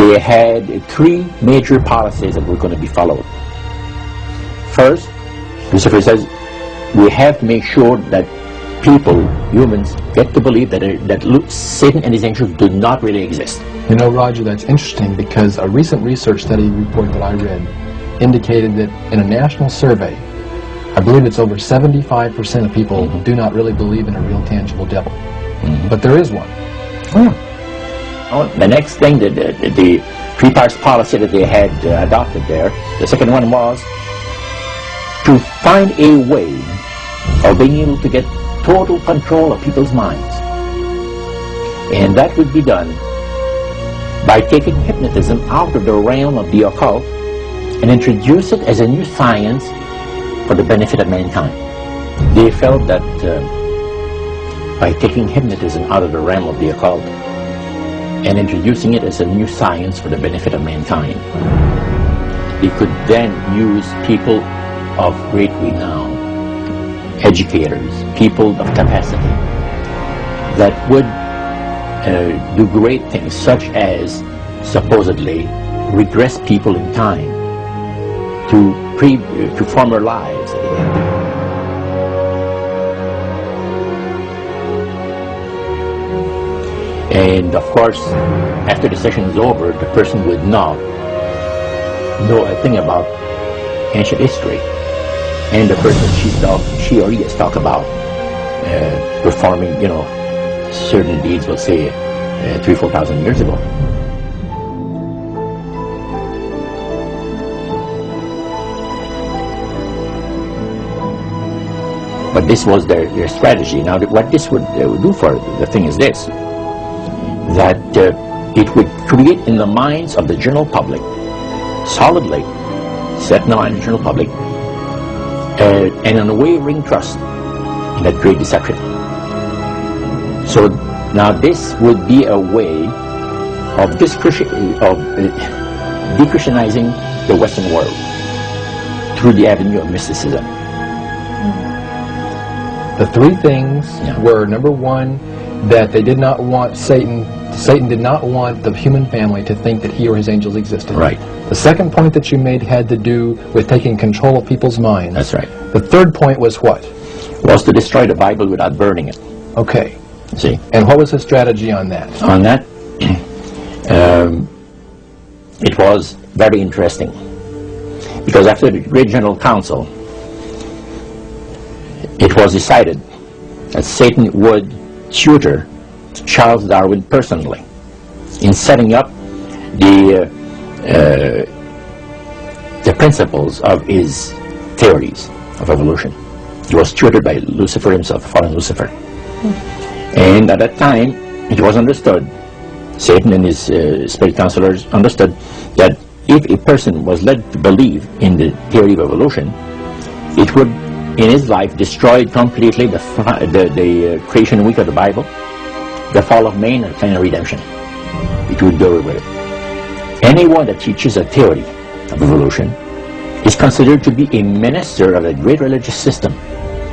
they had three major policies that were going to be followed. First, Lucifer says, we have to make sure that people, humans, get to believe that Satan and his angels do not really exist. You know, Roger, that's interesting because a recent research study report that I read indicated that in a national survey, I believe it's over 75% of people do not really believe in a real tangible devil. But there is one. The next thing, the three-parts policy that they had adopted there, the second one was to find a way of being able to get total control of people's minds. And that would be done by taking hypnotism out of the realm of the occult and introduce it as a new science for the benefit of mankind. They felt that by taking hypnotism out of the realm of the occult and introducing it as a new science for the benefit of mankind, they could then use people of great renown, educators, people of capacity, that would do great things, such as supposedly regress people in time to former lives. And of course, after the session is over, the person would not know a thing about ancient history. And the person she or he has talked about performing, certain deeds, we'll say, 3,000-4,000 years ago. But this was their strategy. Now, what this would do for the thing is this, that it would create in the minds of the general public, solidly set in the mind of the general public, an unwavering trust in that great deception. So now this would be a way of de-Christianizing the Western world through the avenue of mysticism. The three things were, number one, that they did not want Satan did not want the human family to think that he or his angels existed. Right. The second point that you made had to do with taking control of people's minds. That's right. The third point was what? Was to destroy the Bible without burning it. Okay. See? And what was his strategy on that? On that, it was very interesting. Because after the Great General Council, it was decided that Satan would tutor Charles Darwin personally in setting up the principles of his theories of evolution. He was tutored by Lucifer himself, the fallen Lucifer. And at that time, it was understood, Satan and his spirit counselors understood, that if a person was led to believe in the theory of evolution, it would, in his life, destroy completely the creation week of the Bible, the fall of man, and final redemption. It would do away with it. Anyone that teaches a theory of evolution is considered to be a minister of a great religious system.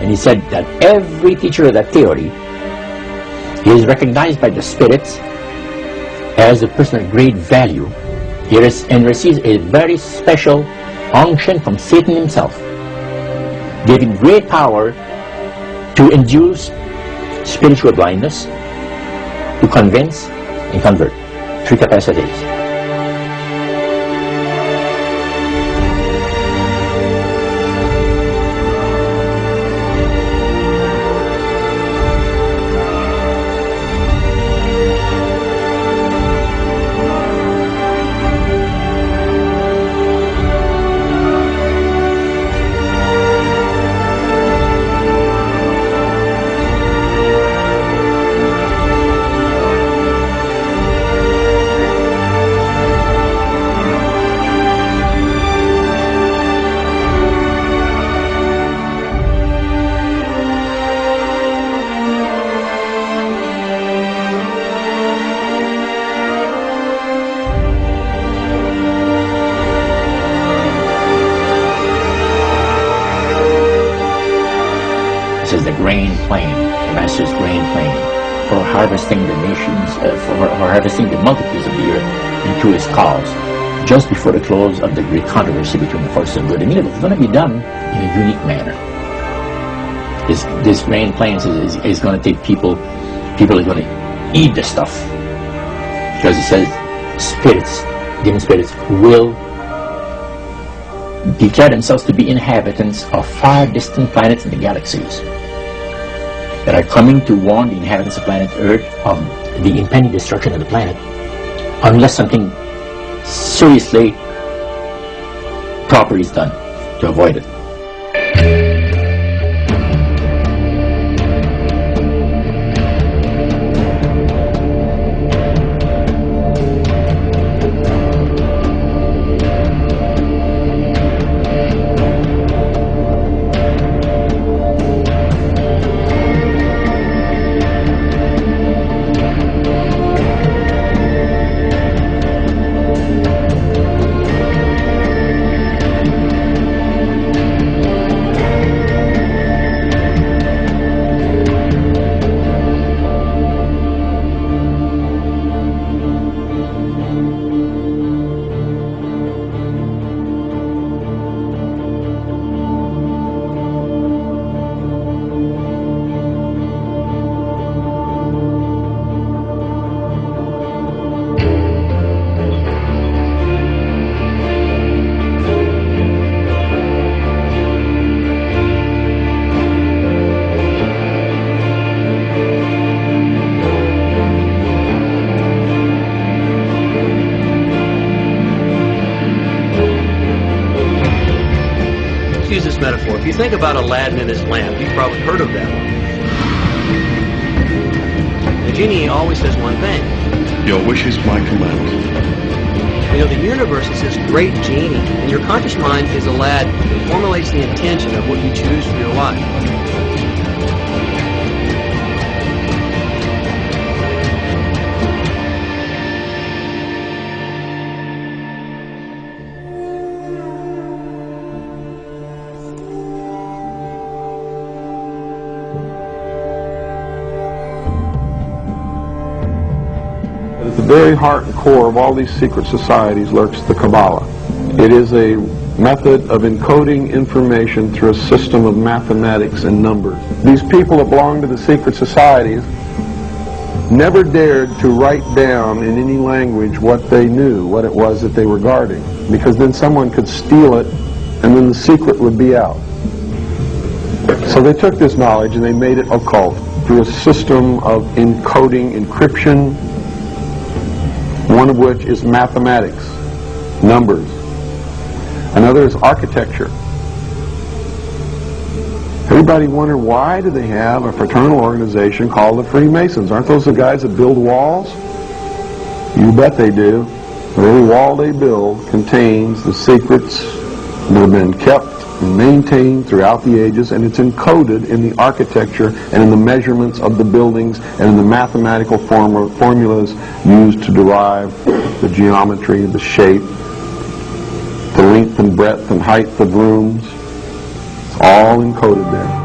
And he said that every teacher of that theory is recognized by the spirits as a person of great value. He and receives a very special unction from Satan himself, giving great power to induce spiritual blindness, to convince and convert. Three capacities. Is the grand plan, the master's grand plan for harvesting the nations, for harvesting the multitudes of the earth into his cause, just before the close of the great controversy between the forces of good and evil. It's going to be done in a unique manner. This main plans is going to take people are going to eat the stuff, because it says spirits, demon spirits, will declare themselves to be inhabitants of far distant planets in the galaxies that are coming to warn the inhabitants of planet Earth of the impending destruction of the planet unless something seriously proper is done to avoid it. Metaphor. If you think about Aladdin and his lamp, you've probably heard of that one. The genie always says one thing. Your wish is my command. You know, the universe is this great genie, and your conscious mind is Aladdin. It formulates the intention of what you choose for your life. At the very heart and core of all these secret societies lurks the Kabbalah. It is a method of encoding information through a system of mathematics and numbers. These people that belong to the secret societies never dared to write down in any language what they knew, what it was that they were guarding, because then someone could steal it and then the secret would be out. So they took this knowledge and they made it occult through a system of encoding, encryption, one of which is mathematics, numbers. Another is architecture. Everybody wonder, why do they have a fraternal organization called the Freemasons? Aren't those the guys that build walls? You bet they do. Every wall they build contains the secrets that have been kept and maintained throughout the ages, and it's encoded in the architecture and in the measurements of the buildings and in the mathematical formulas used to derive the geometry, the shape, the length and breadth and height of rooms. It's all encoded there.